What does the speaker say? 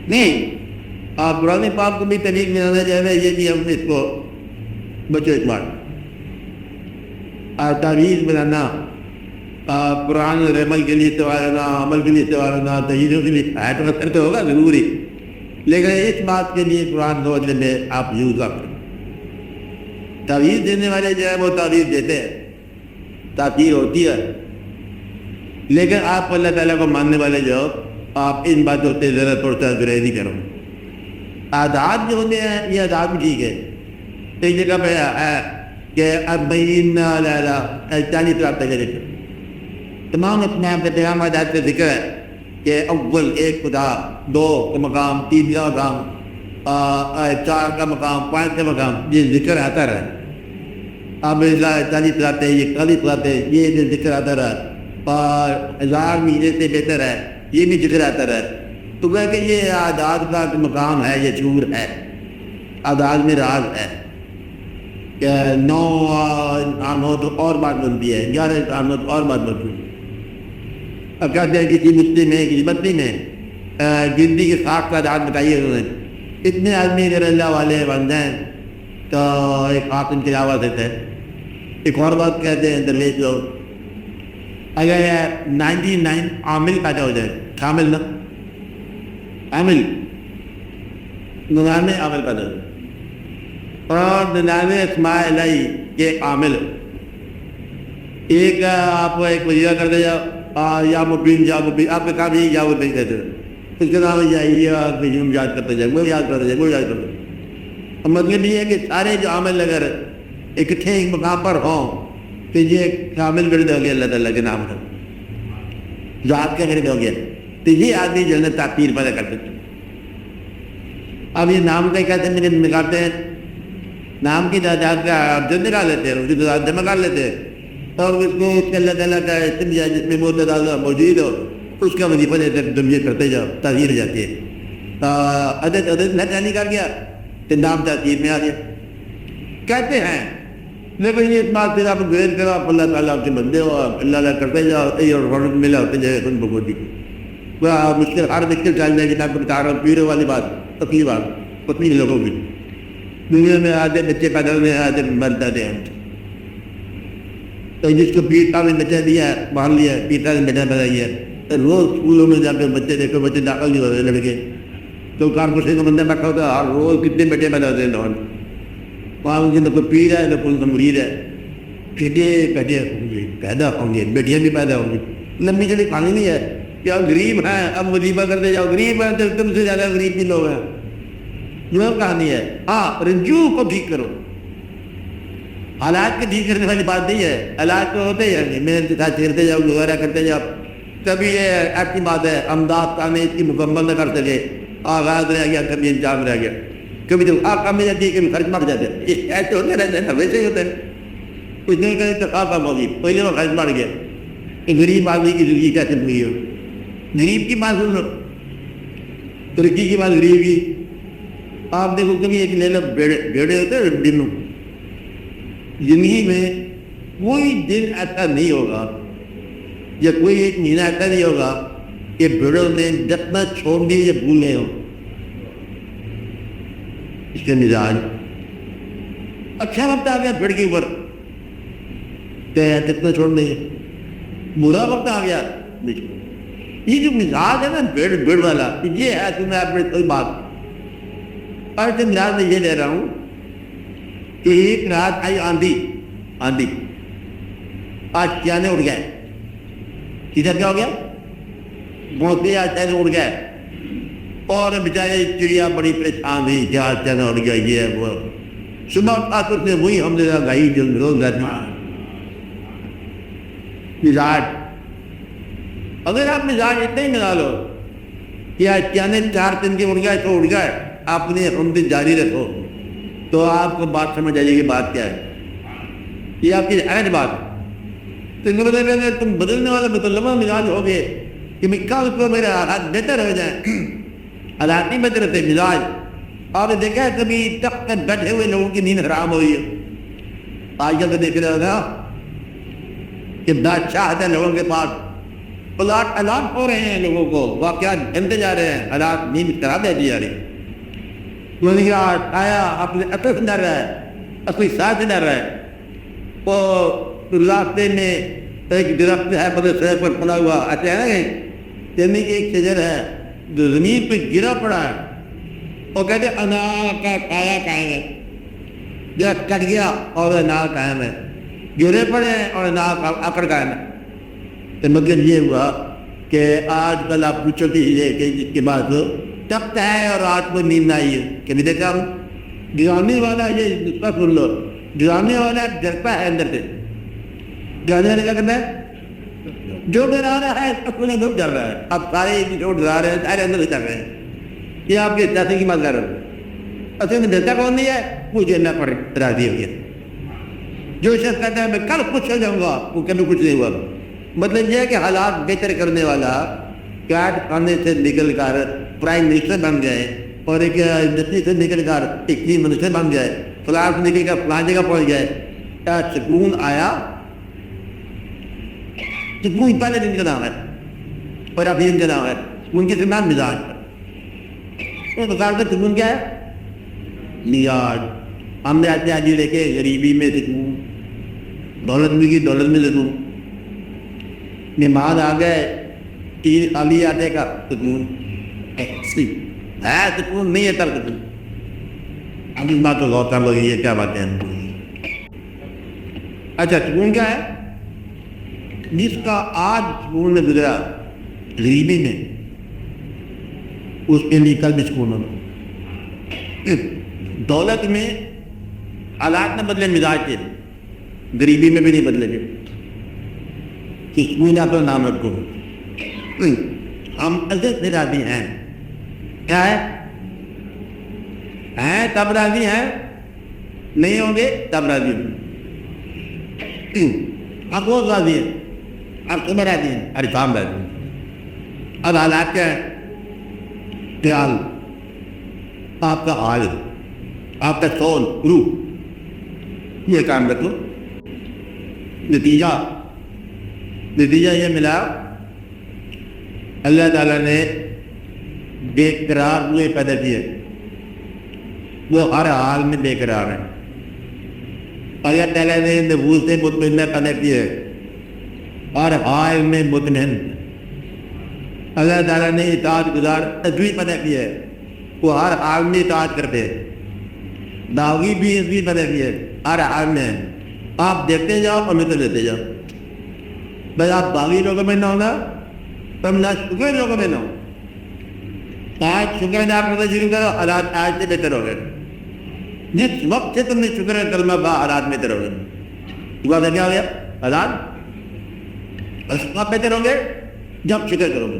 نہیں، آپ قرآن پاک کو بھی طریق میں آنا چاہ رہے ہیں، یہ بھی ہم اس کو بچو اعتبار تعویذ بنانا، قرآن اور عمل کے لیے سنوارنا، عمل کے لیے سنوارنا، تجویزوں کے لیے اثر تو ہوگا ضروری، لیکن اس بات کے لیے قرآن سمجھنے میں آپ یوز آپ تعویذ دینے والے جو ہے وہ تعویذ دیتے ہیں، تاثیر ہوتی ہے، لیکن آپ اللہ تعالیٰ کو ماننے والے جو آپ ان باتوں سے ذرا تھوڑا سا گریزی کرو۔ آداب جو ہوتے ہیں یہ آداب بھی ٹھیک ہے، ایک جگہ پہ ہے کہ اب 40 رات تک تمام اپنے آپ کے پیغام آداب سے ذکر ہے کہ اول ایک خدا، 2 کا مقام، 3 کا مقام، 4 کا مقام، 5 کا مقام، یہ ذکر آتا رہا۔ اب 40 راتیں، یہ 40 راتیں، یہ ذکر آتا رہا، اور 1000 مہینے سے بہتر ہے، یہ بھی ذکر آتا رہا۔ تو کہ یہ اعداد کا مقام ہے، یہ شعور ہے، اعداد میں راز ہے کہ 9 تو اور بات بنتی ہے، 11 تو اور بات بنتی ہے۔ اب کہتے ہیں کسی مستی میں، کسی بستی میں گنتی کے خاص تعداد بتائیے انہوں نے، اتنے آدمی اگر اللہ والے بن جائیں تو ایک خاص ان کی آواز دیتے ہیں۔ ایک اور بات کہتے ہیں درویش لوگ، اگر 99 عامل پیدا ہو جائے، کامل نا، عامل 99 عامل پیدا ہو جائے، اور 99 اسماء الہی کے عامل، ایک آپ ایک وظیفہ کرتے جاؤ، یا مبین یا مبین، آپ کا کام یہی یا مبین کہتے ہیں، اس کے نام جائیے آپ یاد کرتے جائیں، وہ یاد کرتے جائیں، وہ یاد کرتے جائیں۔ اور مطلب یہ ہے کہ سارے جو عامل اگر اکٹھے ایک مقام پر ہوں تو یہ کامل گرد ہو گیا اللہ تعالیٰ کے نام کا، ذات کا گرد ہو گیا، تو یہ آدمی جو ہے نا تاثیر پیدا کر سکتے۔ اب یہ نام کا کہتے ہیں نکالتے ہیں، نام کی تعداد کا آپ جو نکال لیتے ہیں، اس کی تعداد جمع کر لیتے ہیں، اور اس کو اللہ تعالیٰ کا اسم یا جس میں معتدل موجود ہو اس کا وظیفہ دیتے تمجید کرتے جاؤ، تاثیر ہو جاتی ہے۔ عدد نہ کر گیا تو نام تاثیر میں آ گیا کہتے ہیں، لیکن یہ اس بات سے آپ گریز کرو، آپ اللہ تعالیٰ آپ کے بندے ہو، آپ اللہ تعالیٰ کرتے جاؤ، اور فوراً ملا ہوتے جائے خود بخود مشکل، ہر مشکل چل جائے گی۔ میں آپ کو بتا رہا ہوں پیڑوں والی بات، پتلی بات، پتلی لوگوں کی دنیا میں آدھے بچے پیدا ہوئے ہیں، آدھے مر جاتے ہیں، تو جس کو پیر صاحب نے بچہ دیا ہے، مان لیا ہے پیر صاحب نے بیٹا پیدا کیا ہے، روز اسکولوں میں جا کے بچے دیکھو، بچے داخل نہیں ہو رہے لڑکے، تو کارپوریشن کا بندہ بیٹھا ہوتا ہے، ہر روز کتنے بیٹے پیدا ہوتے ہیں نوان، وہاں ان کے نہ کوئی پیر ہے نہ کوئی مرید ہے، بیٹے پیدا ہوں گے، بیٹیاں بھی پیدا ہوں گی، لمبی چلی کہانی نہیں ہے کہ آپ غریب ہیں اب وظیفہ کرتے جاؤ، غریب ہیں تو تم سے زیادہ غریب بھی لوگ ہیں، یہ کہانی ہے۔ ہاں رنجو کو ٹھیک کرو، حالات کے ٹھیک کرنے والی بات نہیں ہے، حالات تو ہوتے ہیں، محنت کے ساتھ چیرتے جاؤ، گزارا کرتے جاؤ، کبھی یہ ایسی بات ہے امداد کا میں اس کی مکمل نہ کر سکے، آغاز رہ گیا، کبھی انجام رہ گیا، کبھی تو آپ کام میں جاتی ہے، کبھی خرچ مر جاتے ہیں، یہ ایسے ہوتے رہتے ہیں، ویسے ہی ہوتے ہیں، کچھ نہیں کریں تو خاصا موجود، پہلے وہ خرچ مر گیا، کہ غریب آدمی کی زندگی کیسے ہوئی ہو، غریب کی بات سن لو، ترقی کی بات غریب کی، آپ دیکھو کبھی ایک لے لو بیڑے ہوتے ہیں دنوں، زندگی میں کوئی دن ایسا نہیں ہوگا یا کوئی ایک مہینہ ایسا نہیں ہوگا کہ بھیڑوں نے جتنا چھوڑ دیے یا بھولے ہوں، اس کے مزاج اچھا وقت آ گیا بھیڑ کے اوپر کتنا چھوڑ دیں، برا وقت آ گیا، یہ جو مزاج ہے نا بھیڑ والا، یہ ہے تمہیں آپ کوئی بات، اور اس مزاج میں یہ لے رہا ہوں کہ ایک رات آئی آندھی، آج چانے اڑ گئے، کدھر کیا ہو گیا، موتی آج چانے اڑ گئے، اور بیچارے چڑیا بڑی پریشان ہوئی کہ آج چانا اڑ گیا، یہ ہے وہ، صبح آکر نے وہی ہم نے گائی جو روز رہتی مزاج، اگر آپ مزاج اتنے ہی ملا لو کہ آج چانے 4 دن کے اڑ گئے تو اڑ گئے، آپ نے ہم دن جاری رکھو، تو آپ کو بات سمجھ آئیے کہ بات کیا ہے، یہ آپ کی اہم بات ہے۔ تو تم بدلنے والا مطلبہ مزاج ہو گئے کہ میں کل کو میرے حالات بہتر ہو جائیں، حالات نہیں بہتر ہوتے، مزاج۔ آپ نے دیکھا ہے کبھی تخت پر بیٹھے ہوئے لوگوں کی نیند حرام ہوئی ہے، آج کل تو دیکھ رہے ہوگا کہ بادشاہ ہے لوگوں کے پاس، الارٹ ہو رہے ہیں لوگوں کو، واقعات جمتے جا رہے ہیں، حالات نیند خراب ہے جا رہی. میں نے کہا آیا اپنے عقل سے ڈر رہا ہے، اپنی ساتھ سے ڈر رہا ہے. وہ راستے میں ایک درخت ہے بڑے سر پر پڑا ہوا، اچانک چلنے کی ایک شجر ہے جو زمین پہ گرا پڑا ہے. وہ کہتے انار کا کایا قائم ہے، درخت کٹ گیا اور انار قائم ہے، گرے پڑے اور انار کا اکڑ قائم ہے. تو مطلب یہ ہوا کہ آج کل آپ پوچھو کہ جس کے بعد تخت ہے اور رات کو نیند آئی ہے کہ نہیں دیکھا ہوں گرانے والا، یہ نسخہ سن لو، گرانے والا ڈرتا ہے اندر سے. گرانے والے کیا کرنا ہے؟ جو ڈرا رہا ہے اپنے لوگ ڈر رہا ہے. اب سارے جو ڈرا رہے ہیں سارے اندر سے ڈر رہے ہیں. یہ آپ کے احساس کی بات کر رہے ہیں. اصل میں ڈرتا کون نہیں ہے؟ مجھے نہ پڑے راضی ہو گیا. جو شخص کہتا ہے میں کل خوش ہو جاؤں گا وہ کبھی کچھ نہیں ہوا. مطلب یہ ہے کہ حالات بہتر کرنے والا قید خانے سے نکل کر پرائم منسٹر بن جائے اور ایک انڈسٹری سے نکل کر ایک چیف منسٹر بن جائے، فلاں سے نکل کر فلاں جگہ پہنچ جائے. کیا سکون آیا؟ سکون پہلے دن کا نام ہے اور ابھی دن کا نام ہے. سکون کے درمیان مزاج ہے. مثال کا سکون کیا ہے؟ مزاج. ہم نے آتے آجی دیکھے غریبی میں سکون، دولت میں کی دولت میں سکون، نماز آ گئے تیر خالی آتے کا سکون ہے. سکون نہیں ہے تر سکون. اب اس بات تو غور کر لو یہ کیا باتیں ہیں. اچھا سکون کیا ہے؟ جس کا آج سکون میں گزرا غریبی میں، اس کے لیے کل بھی سکون ہونا. دولت میں حالات نہ بدلے مزاج کے، غریبی میں بھی نہیں بدلے گے. سکون آپ کا نام رکھو. ہم عزت سے راضی ہیں. کیا ہے؟ ہیں تب راضی ہیں، نہیں ہوں گے تب راضی ہوں. آپ بہت راضی ہیں، آپ تمہیں راضی ہیں، ارے کام راضی ہیں. اب حالات کیا ہے؟ خیال، آپ کا حال، آپ کا سول، روح، یہ کام رکھو. نتیجہ یہ ملا اللہ تعالیٰ نے بے قرار ہوئے پیدا کیے، وہ ہر حال میں بے قرار ہیں. اللہ تعالیٰ نے نفوس سے مطمئنہ پیدا کیے، ہر حال میں مطمئن. اللہ تعالیٰ نے اطاعت گزار عزوی پیدا کیے، وہ ہر حال میں اطاعت کرتے. داغی بھی عزوی پیدا کیے، ہر حال میں. آپ دیکھتے جاؤ اور مثل لیتے جاؤ. بس آپ باغی لوگوں میں نہ ہونا، تم نہ شکر لوگوں میں نہ ہو. آج شکر نہ کرنا شروع کرو، حالات آج سے بہتر ہو گئے. جس وقت سے تم نے شکر کلمہ با حالات بہتر ہو گئے. ہوا کیا ہو گیا؟ حالات بس آپ بہتر ہوں گے جب شکر کرو گے.